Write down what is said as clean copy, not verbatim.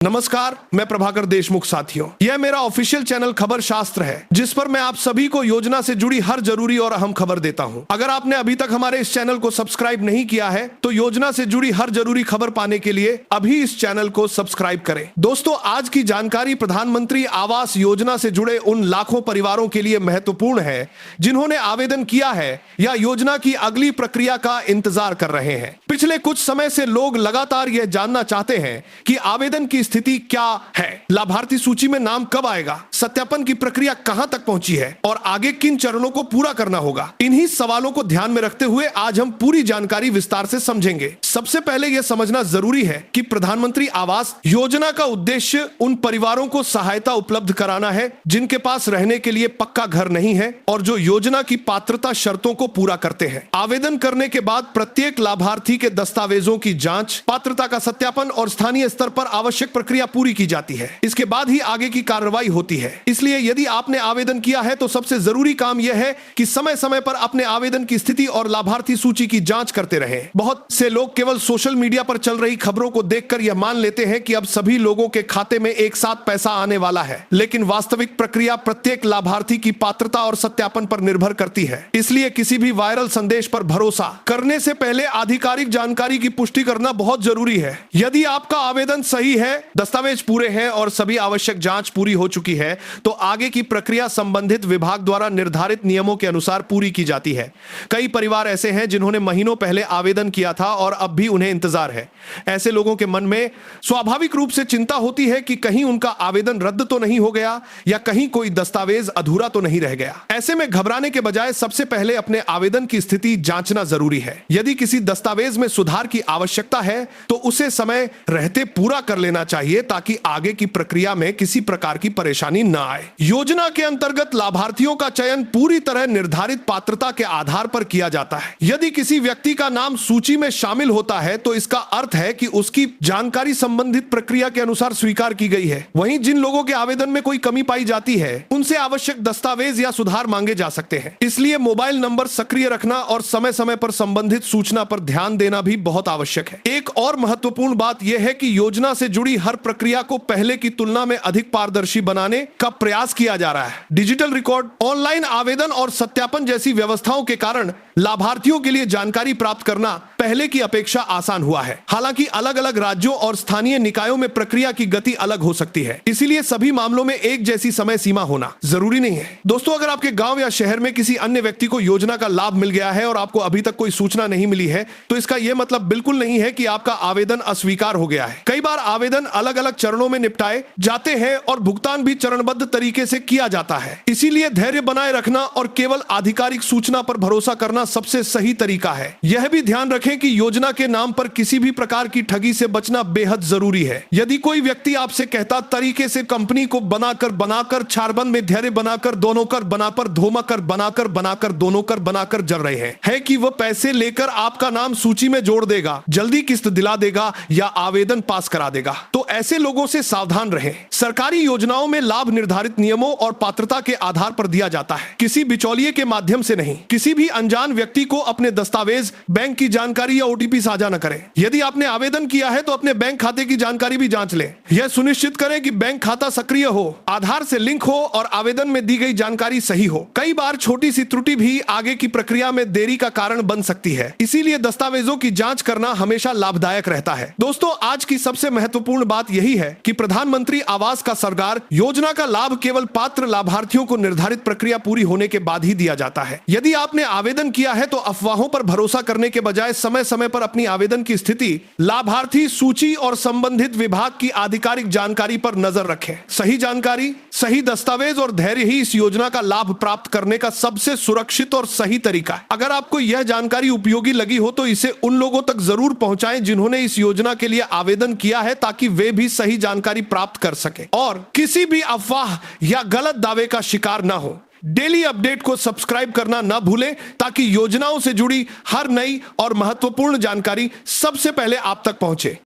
नमस्कार, मैं प्रभाकर देशमुख। साथियों, यह मेरा ऑफिशियल चैनल खबर शास्त्र है, जिस पर मैं आप सभी को योजना से जुड़ी हर जरूरी और अहम खबर देता हूं। अगर आपने अभी तक हमारे इस चैनल को सब्सक्राइब नहीं किया है तो योजना से जुड़ी हर जरूरी खबर पाने के लिए अभी इस चैनल को सब्सक्राइब करें। दोस्तों, आज की जानकारी प्रधानमंत्री आवास योजना से जुड़े उन लाखों परिवारों के लिए महत्वपूर्ण है जिन्होंने आवेदन किया है या योजना की अगली प्रक्रिया का इंतजार कर रहे हैं। पिछले कुछ समय से लोग लगातार यह जानना चाहते हैं कि आवेदन की स्थिति क्या है, लाभार्थी सूची में नाम कब आएगा, सत्यापन की प्रक्रिया कहां तक पहुंची है और आगे किन चरणों को पूरा करना होगा। इन्हीं सवालों को ध्यान में रखते हुए आज हम पूरी जानकारी विस्तार से समझेंगे। सबसे पहले यह समझना जरूरी है कि प्रधानमंत्री आवास योजना का उद्देश्य उन परिवारों को सहायता उपलब्ध कराना है जिनके पास रहने के लिए पक्का घर नहीं है और जो योजना की पात्रता शर्तों को पूरा करते हैं। आवेदन करने के बाद प्रत्येक लाभार्थी के दस्तावेजों की जांच, पात्रता का सत्यापन और स्थानीय स्तर पर आवश्यक प्रक्रिया पूरी की जाती है। इसके बाद ही आगे की कार्रवाई होती है। इसलिए यदि आपने आवेदन किया है तो सबसे जरूरी काम यह है कि समय समय पर अपने आवेदन की स्थिति और लाभार्थी सूची की जांच करते रहें। बहुत से लोग केवल सोशल मीडिया पर चल रही खबरों को देखकर यह मान लेते हैं कि अब सभी लोगों के खाते में एक साथ पैसा आने वाला है, लेकिन वास्तविक प्रक्रिया प्रत्येक लाभार्थी की पात्रता और सत्यापन पर निर्भर करती है। इसलिए किसी भी वायरल संदेश पर भरोसा करने से पहले आधिकारिक जानकारी की पुष्टि करना बहुत जरूरी है। यदि आपका आवेदन सही है, दस्तावेज पूरे हैं और सभी आवश्यक जांच पूरी हो चुकी है तो आगे की प्रक्रिया संबंधित विभाग द्वारा निर्धारित नियमों के अनुसार पूरी की जाती है। कई परिवार ऐसे हैं जिन्होंने महीनों पहले आवेदन किया था और अब भी उन्हें इंतजार है। ऐसे लोगों के मन में स्वाभाविक रूप से चिंता होती है कि कहीं उनका आवेदन रद्द तो नहीं हो गया या कहीं कोई दस्तावेज अधूरा तो नहीं रह गया। ऐसे में घबराने के बजाय सबसे पहले अपने आवेदन की स्थिति जांचना जरूरी है। यदि किसी दस्तावेज में सुधार की आवश्यकता है तो उसे समय रहते पूरा कर लेना चाहिए ताकि आगे की प्रक्रिया में किसी प्रकार की परेशानी न आए। योजना के अंतर्गत लाभार्थियों का चयन पूरी तरह निर्धारित पात्रता के आधार पर किया जाता है। यदि किसी व्यक्ति का नाम सूची में शामिल होता है तो इसका अर्थ है कि उसकी जानकारी संबंधित प्रक्रिया के अनुसार स्वीकार की गई है। वहीं जिन लोगों के आवेदन में कोई कमी पाई जाती है उनसे आवश्यक दस्तावेज या सुधार मांगे जा सकते हैं। इसलिए मोबाइल नंबर सक्रिय रखना और समय समय पर संबंधित सूचना पर ध्यान देना भी बहुत आवश्यक है। एक और महत्वपूर्ण बात यह है कि योजना से जुड़ी हर प्रक्रिया को पहले की तुलना में अधिक पारदर्शी बनाने का प्रयास किया जा रहा है। डिजिटल रिकॉर्ड, ऑनलाइन आवेदन और सत्यापन जैसी व्यवस्थाओं के कारण लाभार्थियों के लिए जानकारी प्राप्त करना पहले की अपेक्षा आसान हुआ है। हालांकि अलग अलग राज्यों और स्थानीय निकायों में प्रक्रिया की गति अलग हो सकती है, इसीलिए सभी मामलों में एक जैसी समय सीमा होना जरूरी नहीं है। दोस्तों, अगर आपके गांव या शहर में किसी अन्य व्यक्ति को योजना का लाभ मिल गया है और आपको अभी तक कोई सूचना नहीं मिली है तो इसका यह मतलब बिल्कुल नहीं है कि आपका आवेदन अस्वीकार हो गया है। कई बार आवेदन अलग अलग चरणों में निपटाए जाते हैं और भुगतान भी चरणबद्ध तरीके से किया जाता है। इसीलिए धैर्य बनाए रखना और केवल आधिकारिक सूचना पर भरोसा करना सबसे सही तरीका है। यह भी ध्यान रखें कि योजना के नाम पर किसी भी प्रकार की ठगी से बचना बेहद जरूरी है। यदि कोई व्यक्ति आपसे कहता तरीके से कंपनी को बनाकर छारबंद में धैर्य बनाकर दोनों कर बनाकर धोमा कर बनाकर दोनों कर बनाकर जल रहे हैं है कि वह पैसे लेकर आपका नाम सूची में जोड़ देगा, जल्दी किस्त दिला देगा या आवेदन पास करा देगा, तो ऐसे लोगों से सावधान रहें। सरकारी योजनाओं में लाभ निर्धारित नियमों और पात्रता के आधार पर दिया जाता है, किसी बिचौलिए के माध्यम से नहीं। किसी भी अनजान व्यक्ति को अपने दस्तावेज, बैंक की जानकारी या ओटीपी साझा न करें। यदि आपने आवेदन किया है तो अपने बैंक खाते की जानकारी भी जांच लें। यह सुनिश्चित करें कि बैंक खाता सक्रिय हो, आधार से लिंक हो और आवेदन में दी गई जानकारी सही हो। कई बार छोटी सी त्रुटि भी आगे की प्रक्रिया में देरी का कारण बन सकती है, इसीलिए दस्तावेजों की जांच करना हमेशा लाभदायक रहता है। दोस्तों, आज की सबसे महत्वपूर्ण बात यही है कि प्रधानमंत्री आवास का सरकार योजना का लाभ केवल पात्र लाभार्थियों को निर्धारित प्रक्रिया पूरी होने के बाद ही दिया जाता है। यदि आपने आवेदन किया है तो अफवाहों पर भरोसा करने के बजाय समय समय पर अपनी आवेदन की स्थिति, लाभार्थी सूची और संबंधित विभाग की आधिकारिक जानकारी पर नजर रखें। सही जानकारी, सही दस्तावेज और धैर्य ही इस योजना का लाभ प्राप्त करने का सबसे सुरक्षित और सही तरीका है। अगर आपको यह जानकारी उपयोगी लगी हो तो इसे उन लोगों तक जरूर पहुंचाएं जिन्होंने इस योजना के लिए आवेदन किया है, ताकि वे भी सही जानकारी प्राप्त कर सके और किसी भी अफवाह या गलत दावे का शिकार ना हो। डेली अपडेट को सब्सक्राइब करना ना भूलें ताकि योजनाओं से जुड़ी हर नई और महत्वपूर्ण जानकारी सबसे पहले आप तक पहुंचे।